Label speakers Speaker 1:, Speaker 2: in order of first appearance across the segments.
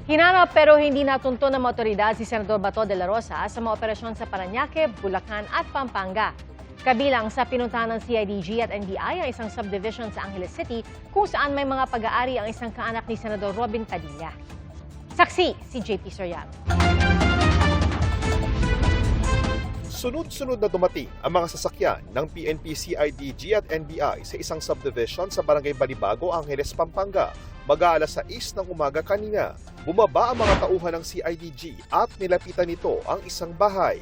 Speaker 1: Hinanap pero hindi natunto ng mga otoridad si Senador Bato de la Rosa sa mga operasyon sa Parañaque, Bulacan at Pampanga. Kabilang sa pinuntahan ng CIDG at NBI ang isang subdivision sa Angeles City kung saan may mga pag-aari ang isang kaanak ni Senador Robin Padilla. Saksi si JP Soriano.
Speaker 2: Sunod-sunod na dumating ang mga sasakyan ng PNP, CIDG at NBI sa isang subdivision sa Barangay Balibago, Angeles, Pampanga. Mag-aalas 6 ng umaga kanina, bumaba ang mga tauhan ng CIDG at nilapitan nito ang isang bahay.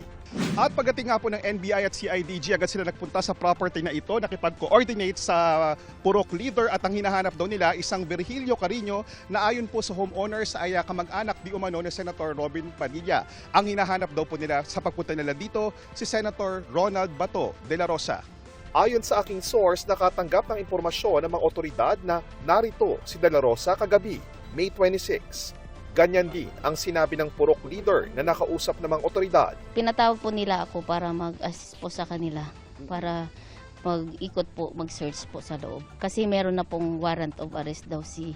Speaker 3: At pagdating nga po ng NBI at CIDG, agad sila nagpunta sa property na ito, nakipag-coordinate sa purok leader at ang hinahanap daw nila isang Virgilio Carino na ayon po sa homeowners ay kamag-anak di umano ni Senator Robin Padilla. Ang hinahanap daw po nila sa pagpunta nila dito si Senator Ronald Bato de la Rosa.
Speaker 2: Ayon sa aking source, nakatanggap ng impormasyon ng mga otoridad na narito si De La Rosa kagabi, May 26. Ganyan din ang sinabi ng purok leader na nakausap ng mga otoridad.
Speaker 4: Pinatawag po nila ako para mag-assist po sa kanila, para mag-ikot po, mag-search po sa loob. Kasi meron na pong warrant of arrest daw si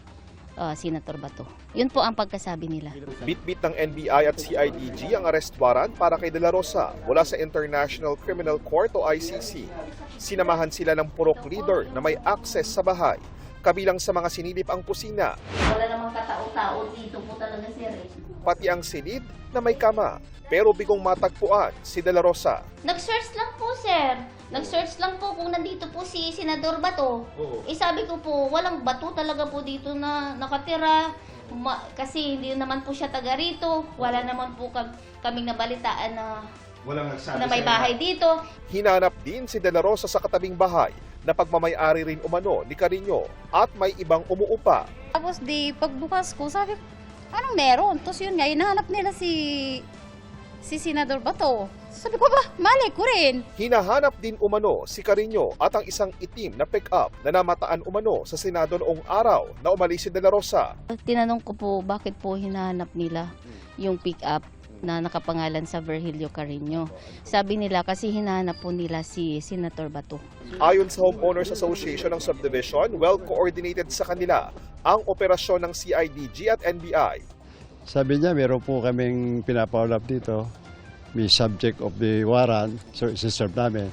Speaker 4: Senator Bato. Yun po ang pagkasabi nila.
Speaker 2: Bitbit ng NBI at CIDG ang arrest warrant para kay De La Rosa mula sa International Criminal Court o ICC. Sinamahan sila ng purok leader na may access sa bahay. Kabilang sa mga sinilip ang kusina.
Speaker 4: Wala namang katao-tao dito po talaga, sir.
Speaker 2: Pati ang silid na may kama. Pero bigong matagpuan si De La Rosa.
Speaker 4: Nag-search lang po, sir. Nag-search lang po kung nandito po si Senador Bato. Sabi ko po, walang bato talaga po dito na nakatira. Kasi hindi naman po siya taga rito. Wala naman po kaming nabalitaan na may bahay dito.
Speaker 2: Hinanap din si De La Rosa sa katabing bahay na pagmamay-ari rin umano ni Carino at may ibang umuupa.
Speaker 5: Tapos pagbukas ko, sabi ko, anong meron? Tapos yun nga, hinahanap nila si Senador Bato. Sabi ko ba, malay ko rin.
Speaker 2: Hinahanap din umano si Carino at ang isang itim na pick-up na namataan umano sa Senado noong araw na umalis si De La Rosa.
Speaker 4: Tinanong ko po, bakit po hinahanap nila yung pick-up na nakapangalan sa Virgilio Carino. Sabi nila kasi hinahanap po nila si Senator Bato.
Speaker 2: Ayon sa Homeowners Association ng Subdivision, well-coordinated sa kanila ang operasyon ng CIDG at NBI.
Speaker 6: Sabi niya, meron po kaming pinapaulap dito. May subject of the warrant, so isi-serve namin.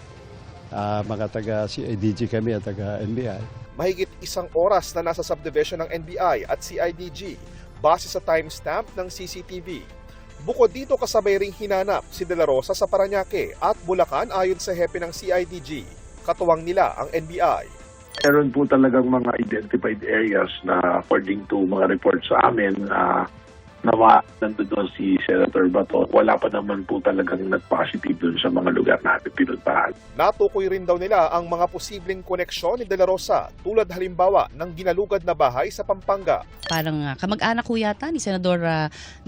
Speaker 6: Mga taga-CIDG kami at taga-NBI.
Speaker 2: Mahigit 1 oras na nasa subdivision ng NBI at CIDG base sa timestamp ng CCTV. Bukod dito, kasabay ring hinanap si De La Rosa sa Parañaque at Bulacan ayon sa hepe ng CIDG. Katuwang nila ang NBI.
Speaker 7: Meron po talagang mga identified areas na according to mga reports sa amin na nandoon si Senator Bato. Wala pa naman po talagang nag-positive dun sa mga lugar natin pinuntahan.
Speaker 2: Natukoy rin daw nila ang mga posibleng koneksyon ni De La Rosa tulad halimbawa ng ginalugad na bahay sa Pampanga.
Speaker 8: Parang kamag-anak ko yata ni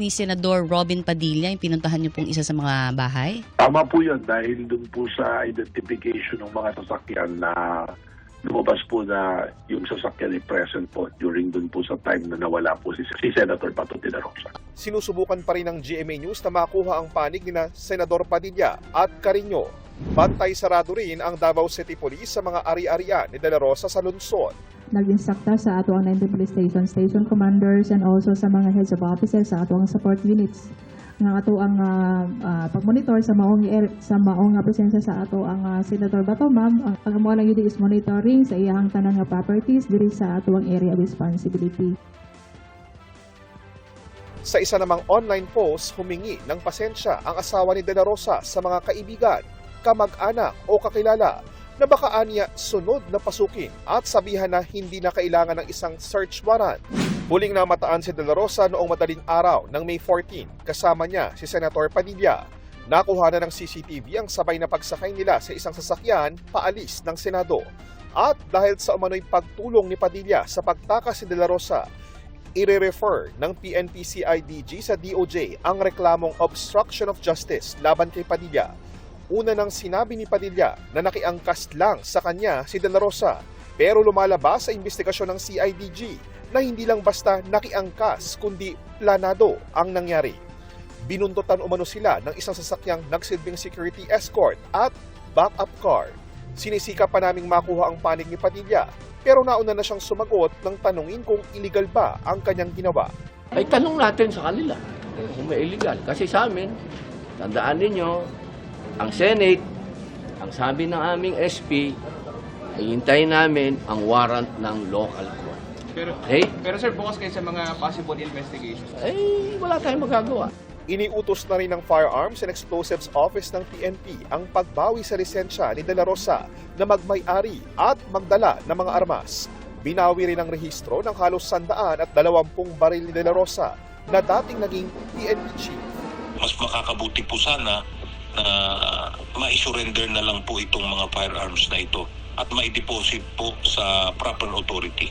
Speaker 8: Senador Robin Padilla yung pinuntahan niyo pong isa sa mga bahay?
Speaker 7: Tama po yun dahil dun po sa identification ng mga sasakyan na lumabas po na yung sasakyan ay present po during dun po sa time na nawala po si Senator Bato de la Rosa.
Speaker 2: Sinusubukan pa rin ng GMA News na makuha ang panig ni Senador Padilla at Carino. Bantay sarado rin ang Davao City Police sa mga ari-arian ni De La Rosa sa lungsod.
Speaker 9: Nag-insakta sa ato ang 19 police station commanders and also sa mga heads of offices sa ato ang support units nga ato ang pag-monitor sa maong presensya sa ato ang Senator Bato, ma'am. Ang mo lang yun is monitoring sa iyang tanan nga properties diri sa ato ang area of responsibility.
Speaker 2: Sa isa namang online post, humingi ng pasensya ang asawa ni De La Rosa sa mga kaibigan, kamag-anak o kakilala na baka anya sunod na pasukin at sabihan na hindi na kailangan ng isang search warrant. Huling namataan si De La Rosa noong madaling araw ng May 14, kasama niya si Senator Padilla. Nakuha na ng CCTV ang sabay na pagsakay nila sa isang sasakyan paalis ng Senado. At dahil sa umano'y pagtulong ni Padilla sa pagtakas si De La Rosa, ire-refer ng PNP-CIDG sa DOJ ang reklamong obstruction of justice laban kay Padilla. Una nang sinabi ni Padilla na nakiangkas lang sa kanya si De La Rosa, pero lumalabas sa investigasyon ng CIDG na hindi lang basta nakiangkas kundi planado ang nangyari. Binuntutan umano sila ng isang sasakyang nagsilbing security escort at backup car. Sinisikap pa naming makuha ang panig ni Padilla, pero nauna na siyang sumagot ng tanungin kung illegal ba ang kanyang ginawa.
Speaker 10: ay tanong natin sa kanila kung may illegal. Kasi sa amin, tandaan ninyo, ang Senate, ang sabi ng aming SP, ay hintayin namin ang warrant ng local court.
Speaker 3: Pero sir, bukas kayo sa mga possible investigations.
Speaker 10: Ay, wala tayong magagawa.
Speaker 2: Iniutos na rin ng Firearms and Explosives Office ng PNP ang pagbawi sa lisensya ni De La Rosa na magmay-ari at magdala ng mga armas. Binawi rin ang rehistro ng halos 120 baril ni De La Rosa na dating naging PNP chief.
Speaker 11: Mas makakabuti po sana na ma-surrender na lang po itong mga firearms na ito at ma-deposit po sa proper authority.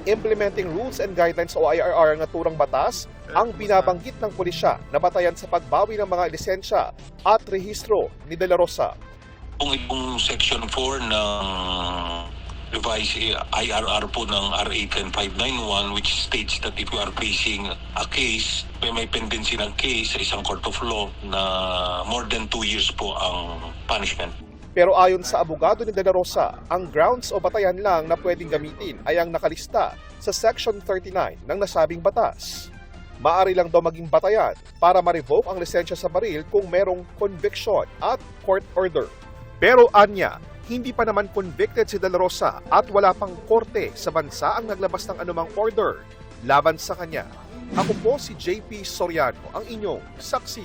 Speaker 2: Implementing rules and guidelines o IRR ng naturang batas ang binabanggit ng pulisya na batayan sa pagbawi ng mga lisensya at rehistro ni De La Rosa.
Speaker 11: Kung itong Section 4 ng revised IRR po ng RA 10591 which states that if you are facing a case, may pendency ng case sa isang court of law na more than 2 years po ang punishment.
Speaker 2: Pero ayon sa abogado ni De La Rosa, ang grounds o batayan lang na pwedeng gamitin ay ang nakalista sa Section 39 ng nasabing batas. Maaari lang daw maging batayan para ma-revoke ang lisensya sa baril kung merong conviction at court order. Pero anya, hindi pa naman convicted si De La Rosa at wala pang korte sa bansa ang naglabas ng anumang order laban sa kanya. Ako po si JP Soriano, ang inyong saksi.